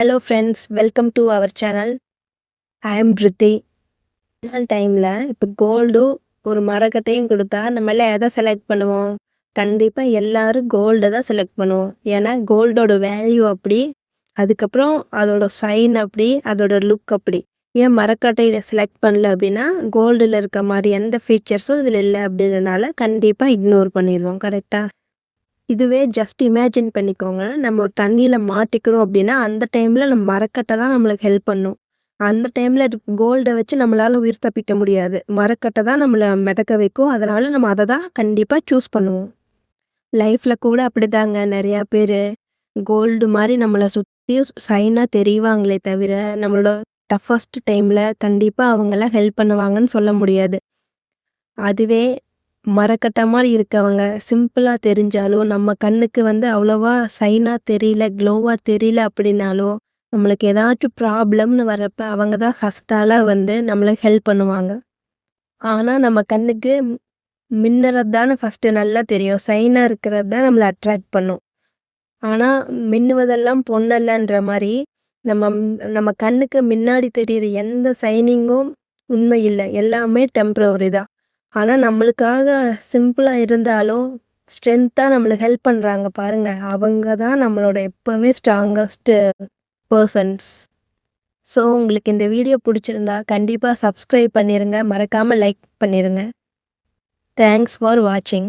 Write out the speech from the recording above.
Hello friends, welcome to our channel. I am Preethi. டைமில் இப்போ gold ஒரு மரக்கட்டையும் கொடுத்தா நம்மள எதை செலக்ட் பண்ணுவோம்? கண்டிப்பாக எல்லாரும் கோல்டை தான் செலக்ட் பண்ணுவோம். ஏன்னா கோல்டோட வேல்யூ அப்படி, அதுக்கப்புறம் அதோட சைன் அப்படி, அதோட லுக் அப்படி. ஏன் மரக்கட்டையில் செலக்ட் பண்ணல அப்படின்னா கோல்டில் இருக்க மாதிரி எந்த ஃபீச்சர்ஸும் இதில் இல்லை அப்படின்றனால கண்டிப்பாக இக்னோர் பண்ணிடுவோம். கரெக்டாக? இதுவே ஜஸ்ட் இமேஜின் பண்ணிக்கோங்க. நம்ம ஒரு தண்ணியில மாட்டிக்கிறோம் அப்படின்னா, அந்த டைம்ல நம்ம மரக்கட்டை தான் நம்மளுக்கு ஹெல்ப் பண்ணும். அந்த டைம்ல கோல்ட வச்சு நம்மளால உயிர் தப்பிக்க முடியாது. மரக்கட்டை தான் நம்மள மிதக்க வைக்கும். அதனால நம்ம அத தான் கண்டிப்பா சூஸ் பண்ணுவோம். லைஃப்ல கூட அப்படிதாங்க நெறையா பேரு கோல்டு மாரி நம்மள சுத்தி ஷைனா தெரிவாங்களே தவிர, நம்மளோட டஃபஸ்ட் டைம்ல கண்டிப்பா அவங்கலாம் ஹெல்ப் பண்ணுவாங்கன்னு சொல்ல முடியாது. அதுவே மரக்கட்ட மாரி இருக்கவங்க, சிம்பிளா தெரிஞ்சாலும், நம்ம கண்ணுக்கு அவ்வளவா ஷைனா தெரியல, க்ளோவா தெரியல அப்படின்னாலும், நம்மளுக்கு ஏதாச்சும் ப்ராப்ளம்னு வரப்ப அவங்க தான் ஃபர்ஸ்ட்டால நம்மளுக்கு ஹெல்ப் பண்ணுவாங்க. ஆனா நம்ம கண்ணுக்கு மின்னுறது தானே ஃபர்ஸ்ட்டு நல்லா தெரியும். ஷைனா இருக்கிறது தான் நம்மள அட்ராக்ட் பண்ணும். ஆனா மின்னுவதெல்லாம் பொன்னல்லன்ற மாரி, நம்ம நம்ம கண்ணுக்கு முன்னாடி தெரியிற எந்த ஷைனிங்கும் உண்மை இல்ல. எல்லாமே டெம்பரவரி தான். ஆனா நம்மளுக்காக சிம்பிளா இருந்தாலும், ஸ்ட்ரென்த்தா நம்மளுக்கு ஹெல்ப் பண்றாங்க பாருங்க. அவங்க தான் நம்மளோட எப்பவுமே ஸ்ட்ராங்கஸ்ட் பெர்சன்ஸ். ஸோ உங்களுக்கு இந்த வீடியோ புடிச்சிருந்தா கண்டிப்பா சப்ஸ்கிரைப் பண்ணிருங்க. மறக்காம லைக் பண்ணிருங்க. தேங்க்ஸ் ஃபார் வாட்சிங்.